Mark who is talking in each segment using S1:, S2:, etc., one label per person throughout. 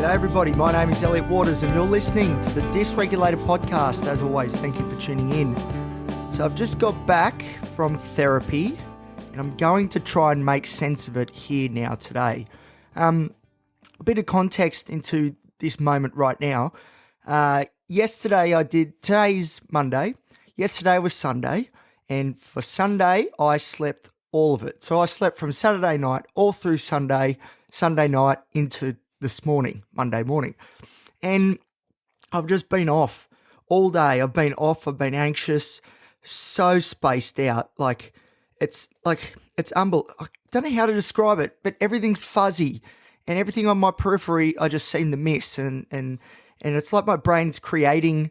S1: G'day everybody, my name is Elliot Waters and you're listening to the Dysregulated Podcast. As always, thank you for tuning in. So I've just got back from therapy and I'm going to try and make sense of it here now today. A bit of context into this moment right now. Today's Monday, yesterday was Sunday, and for Sunday I slept all of it. So I slept from Saturday night all through Sunday night into this morning, Monday morning. And I've just been off all day. I've been anxious, so spaced out. It's unbelievable. I don't know how to describe it, but everything's fuzzy and everything on my periphery I just seem to miss. And it's like my brain's creating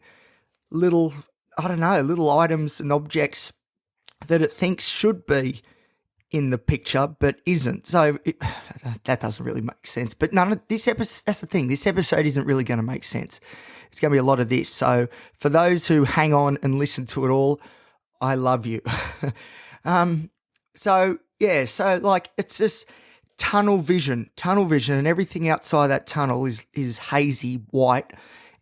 S1: little items and objects that it thinks should be in the picture, but isn't. So that doesn't really make sense. But this episode, that's the thing. This episode isn't really going to make sense. It's going to be a lot of this. So for those who hang on and listen to it all, I love you. It's just tunnel vision, and everything outside that tunnel is hazy white.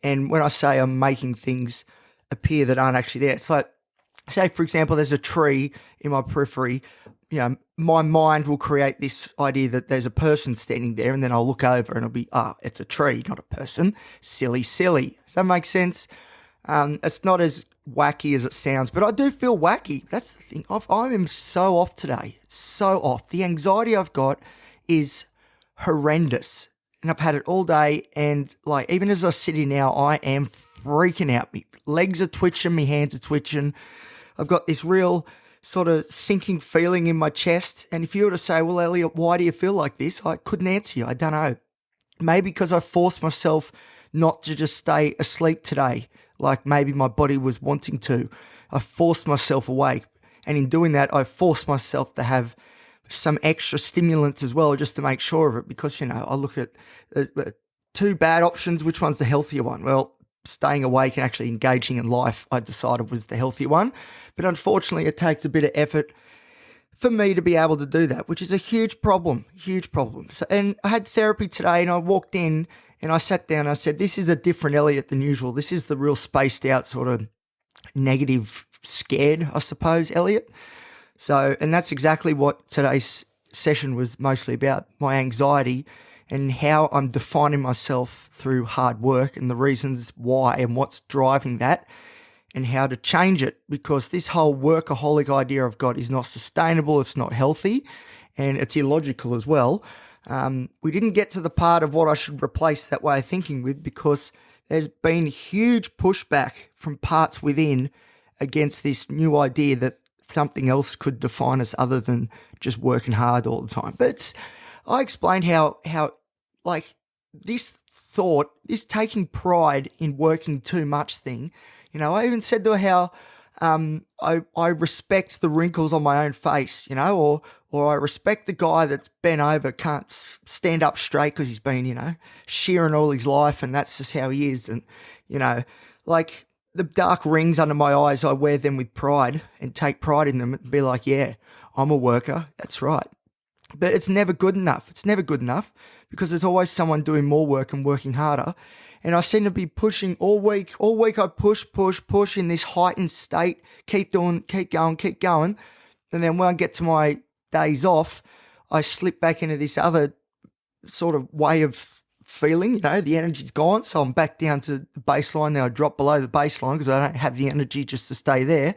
S1: And when I say I'm making things appear that aren't actually there, it's like, say for example, there's a tree in my periphery. You know, my mind will create this idea that there's a person standing there, and then I'll look over and it'll be, it's a tree, not a person. Silly. Does that make sense? It's not as wacky as it sounds, but I do feel wacky. That's the thing. I am so off today. So off. The anxiety I've got is horrendous, and I've had it all day. And even as I sit here now, I am freaking out. My legs are twitching, my hands are twitching. I've got this real sort of sinking feeling in my chest. And if you were to say, well, Elliot, why do you feel like this? I couldn't answer you. I don't know. Maybe because I forced myself not to just stay asleep today, like maybe my body was wanting to. I forced myself awake. And in doing that, I forced myself to have some extra stimulants as well, just to make sure of it. Because, I look at two bad options. Which one's the healthier one? Well, staying awake and actually engaging in life, I decided was the healthier one. But unfortunately, it takes a bit of effort for me to be able to do that, which is a huge problem. So, and I had therapy today, and I walked in and I sat down and I said, this is a different Elliot than usual. This is the real spaced out sort of negative, scared, I suppose, Elliot. So, and that's exactly what today's session was mostly about, my anxiety and how I'm defining myself through hard work and the reasons why and what's driving that and how to change it, because this whole workaholic idea I've got is not sustainable, it's not healthy, and it's illogical as well. We didn't get to the part of what I should replace that way of thinking with, because there's been huge pushback from parts within against this new idea that something else could define us other than just working hard all the time. But I explained how this thought, this taking pride in working too much thing, I even said to her how I respect the wrinkles on my own face, or I respect the guy that's bent over, can't stand up straight because he's been, shearing all his life, and that's just how he is. And, the dark rings under my eyes, I wear them with pride and take pride in them and be like, yeah, I'm a worker. That's right. But it's never good enough. Because there's always someone doing more work and working harder. And I seem to be pushing all week. All week I push in this heightened state, keep going. And then when I get to my days off, I slip back into this other sort of way of feeling, the energy's gone. So I'm back down to the baseline. Then I drop below the baseline because I don't have the energy just to stay there.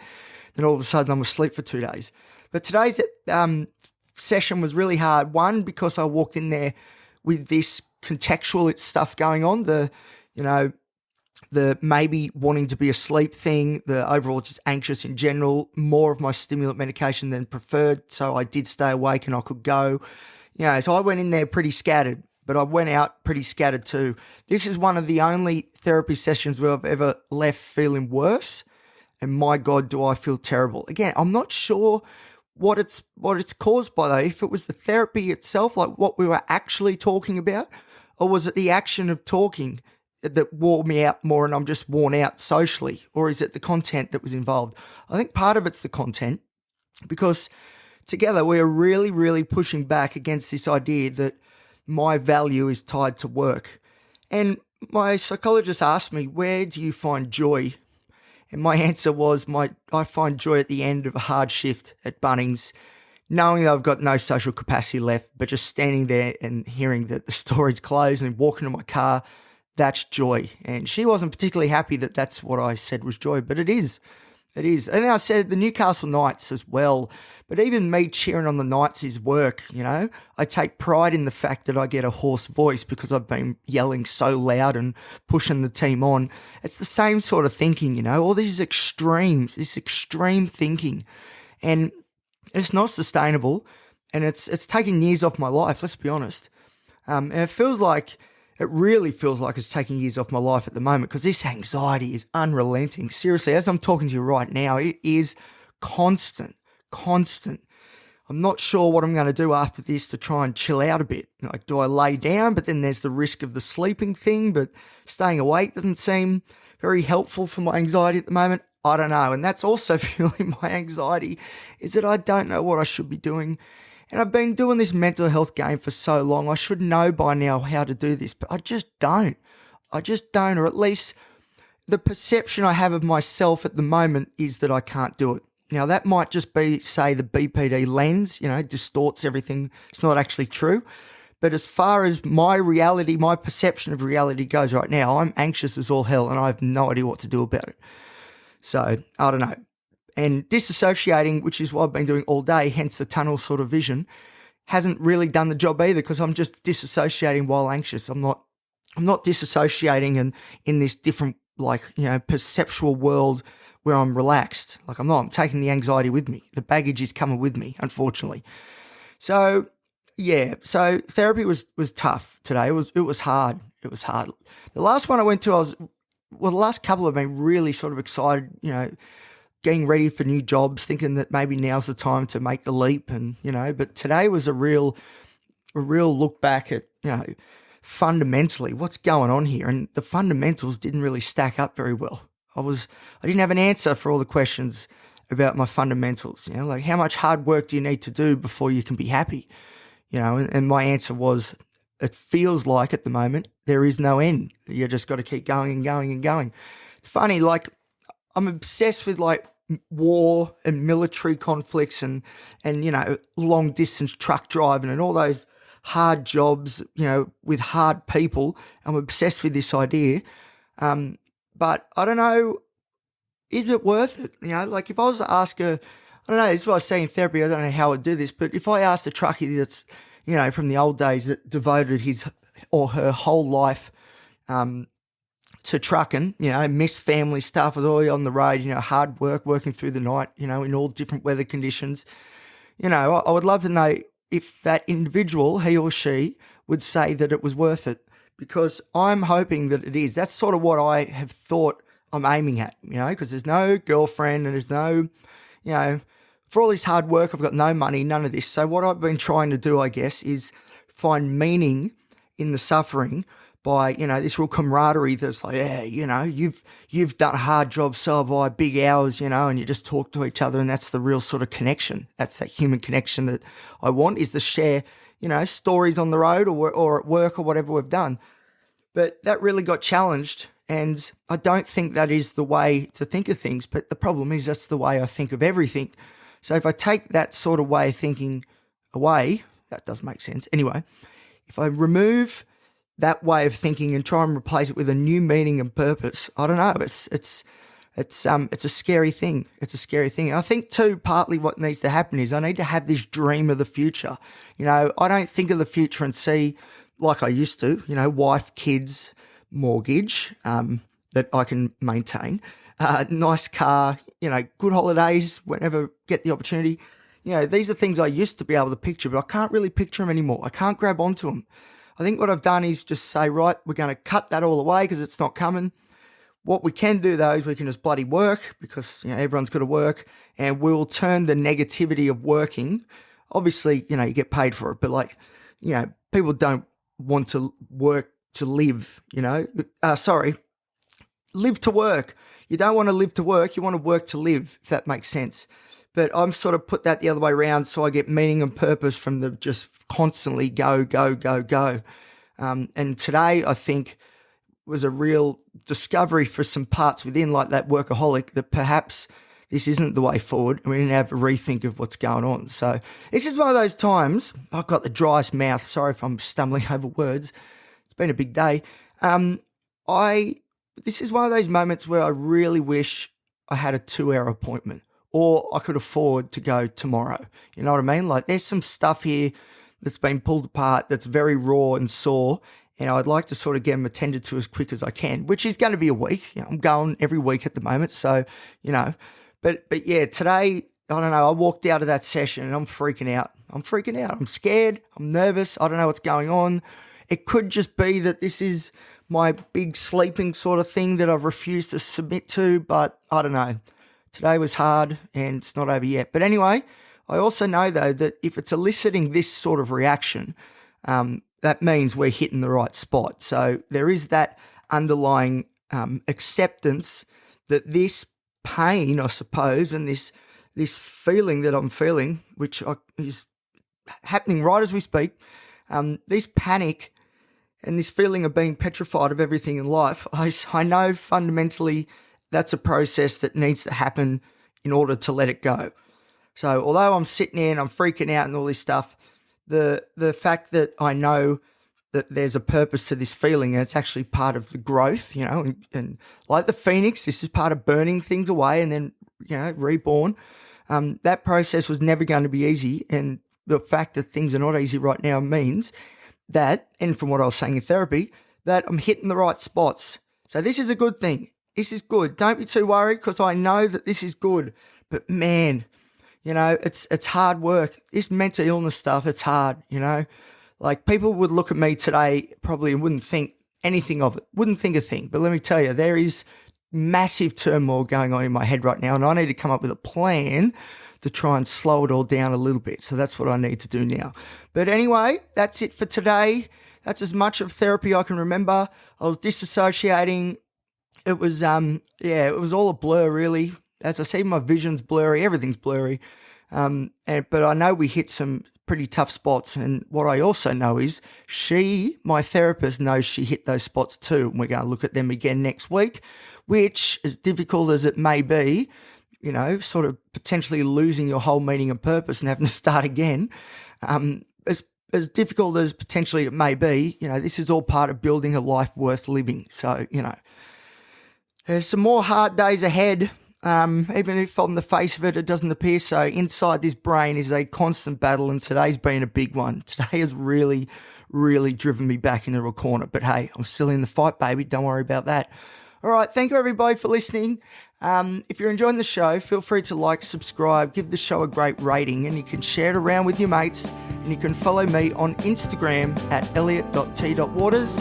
S1: Then all of a sudden I'm asleep for 2 days. But today's session was really hard. One, because I walked in there with this contextual stuff going on, the maybe wanting to be asleep thing, the overall just anxious in general, more of my stimulant medication than preferred. So I did stay awake and I could go, so I went in there pretty scattered, but I went out pretty scattered too. This is one of the only therapy sessions where I've ever left feeling worse. And my God, do I feel terrible. Again, I'm not sure what it's caused by though. If it was the therapy itself, like what we were actually talking about, or was it the action of talking that wore me out more and I'm just worn out socially? Or is it the content that was involved? I think part of it's the content, because together we are really, really pushing back against this idea that my value is tied to work. And my psychologist asked me, where do you find joy? And my answer was, I find joy at the end of a hard shift at Bunnings, knowing that I've got no social capacity left, but just standing there and hearing that the store's closed and walking to my car, that's joy. And she wasn't particularly happy that that's what I said was joy, but it is. It is. And then I said the Newcastle Knights as well. But even me cheering on the Knights is work, you know. I take pride in the fact that I get a hoarse voice because I've been yelling so loud and pushing the team on. It's the same sort of thinking, you know, all these extremes, this extreme thinking. And it's not sustainable. And it's taking years off my life, let's be honest. And it really feels like it's taking years off my life at the moment because this anxiety is unrelenting. Seriously, as I'm talking to you right now, it is constant. I'm not sure what I'm going to do after this to try and chill out a bit. Like, do I lay down? But then there's the risk of the sleeping thing, but staying awake doesn't seem very helpful for my anxiety at the moment. I don't know. And that's also fueling my anxiety, is that I don't know what I should be doing. And I've been doing this mental health game for so long. I should know by now how to do this, but I just don't. Or at least the perception I have of myself at the moment is that I can't do it. Now, that might just be, say, the BPD lens, you know, distorts everything. It's not actually true. But as far as my reality, my perception of reality goes right now, I'm anxious as all hell and I have no idea what to do about it. So, I don't know. And disassociating, which is what I've been doing all day, hence the tunnel sort of vision, hasn't really done the job either because I'm just disassociating while anxious. I'm not disassociating and in this different, like, you know, perceptual world where I'm relaxed. Like, I'm taking the anxiety with me. The baggage is coming with me, unfortunately. So, yeah. So therapy was tough today. It was hard. The last one I went to, the last couple have been really sort of excited, you know, getting ready for new jobs, thinking that maybe now's the time to make the leap. And, you know, but today was a real look back at, you know, fundamentally what's going on here. And the fundamentals didn't really stack up very well. I didn't have an answer for all the questions about my fundamentals, you know, like how much hard work do you need to do before you can be happy? You know, and my answer was, it feels like at the moment there is no end. You just got to keep going and going and going. It's funny, like, I'm obsessed with like war and military conflicts and you know, long distance truck driving and all those hard jobs, you know, with hard people. I'm obsessed with this idea. But I don't know, is it worth it? You know, like if I was to ask I don't know, this is what I say in therapy, I don't know how I'd do this, but if I asked a truckie that's, you know, from the old days that devoted his or her whole life to trucking, you know, miss family stuff, was always on the road, you know, hard work, working through the night, you know, in all different weather conditions. You know, I would love to know if that individual, he or she, would say that it was worth it, because I'm hoping that it is. That's sort of what I have thought I'm aiming at, you know, because there's no girlfriend and there's no, you know, for all this hard work, I've got no money, none of this. So what I've been trying to do, I guess, is find meaning in the suffering by, you know, this real camaraderie that's like, yeah, you know, you've done a hard job, so have I, big hours, you know, and you just talk to each other, and that's the real sort of connection. That's that human connection that I want, is to share, you know, stories on the road or at work or whatever we've done. But that really got challenged, and I don't think that is the way to think of things, but the problem is that's the way I think of everything. So if I take that sort of way of thinking away, that does make sense. Anyway, if I remove that way of thinking and try and replace it with a new meaning and purpose, I don't know. It's a scary thing. It's a scary thing. I think too, partly what needs to happen is I need to have this dream of the future. You know, I don't think of the future and see, like I used to, you know, wife, kids, mortgage that I can maintain, nice car, you know, good holidays whenever get the opportunity. You know, these are things I used to be able to picture, but I can't really picture them anymore. I can't grab onto them. I think what I've done is just say, right, we're going to cut that all away because it's not coming. What we can do, though, is we can just bloody work, because, you know, everyone's got to work, and we'll turn the negativity of working. Obviously, you know, you get paid for it, but, like, you know, people don't want to work to live, you know. Live to work. You don't want to live to work. You want to work to live, if that makes sense. But I'm sort of put that the other way around, so I get meaning and purpose from the just constantly go. And today, I think was a real discovery for some parts within, like that workaholic, that perhaps this isn't the way forward, and we didn't have a rethink of what's going on. So this is one of those times, I've got the driest mouth. Sorry if I'm stumbling over words. It's been a big day. This is one of those moments where I really wish I had a 2-hour appointment, or I could afford to go tomorrow. You know what I mean? Like, there's some stuff here that's been pulled apart that's very raw and sore, and I'd like to sort of get them attended to as quick as I can, which is going to be a week. You know, I'm going every week at the moment, so, you know. But yeah, today, I don't know, I walked out of that session and I'm freaking out. I'm scared. I'm nervous. I don't know what's going on. It could just be that this is my big sleeping sort of thing that I've refused to submit to, but I don't know. Today was hard and it's not over yet. But anyway, I also know, though, that if it's eliciting this sort of reaction, that means we're hitting the right spot. So there is that underlying acceptance that this pain, I suppose, and this feeling that I'm feeling, which is happening right as we speak, this panic and this feeling of being petrified of everything in life, I know fundamentally that's a process that needs to happen in order to let it go. So although I'm sitting there and I'm freaking out and all this stuff, the fact that I know that there's a purpose to this feeling, and it's actually part of the growth, you know, and like the phoenix, this is part of burning things away and then, you know, reborn. That process was never going to be easy, and the fact that things are not easy right now means that, and from what I was saying in therapy, that I'm hitting the right spots. So this is a good thing. This is good. Don't be too worried, because I know that this is good. But man, you know, it's hard work. This mental illness stuff, it's hard, you know. Like, people would look at me today probably and wouldn't think anything of it, wouldn't think a thing. But let me tell you, there is massive turmoil going on in my head right now, and I need to come up with a plan to try and slow it all down a little bit. So that's what I need to do now. But anyway, that's it for today. That's as much of therapy I can remember. I was disassociating. It was, it was all a blur, really. As I see, my vision's blurry, everything's blurry. But I know we hit some pretty tough spots. And what I also know is my therapist, knows she hit those spots too. And we're going to look at them again next week, which, as difficult as it may be, you know, sort of potentially losing your whole meaning and purpose and having to start again, as difficult as potentially it may be, you know, this is all part of building a life worth living. So, you know, there's some more hard days ahead. Even if on the face of it, it doesn't appear so. Inside this brain is a constant battle, and today's been a big one. Today has really, really driven me back into a corner. But hey, I'm still in the fight, baby. Don't worry about that. All right, thank you everybody for listening. If you're enjoying the show, feel free to like, subscribe, give the show a great rating, and you can share it around with your mates. And you can follow me on Instagram at elliot.t.waters.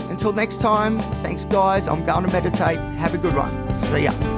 S1: Until next time, thanks guys. I'm going to meditate. Have a good one. See ya.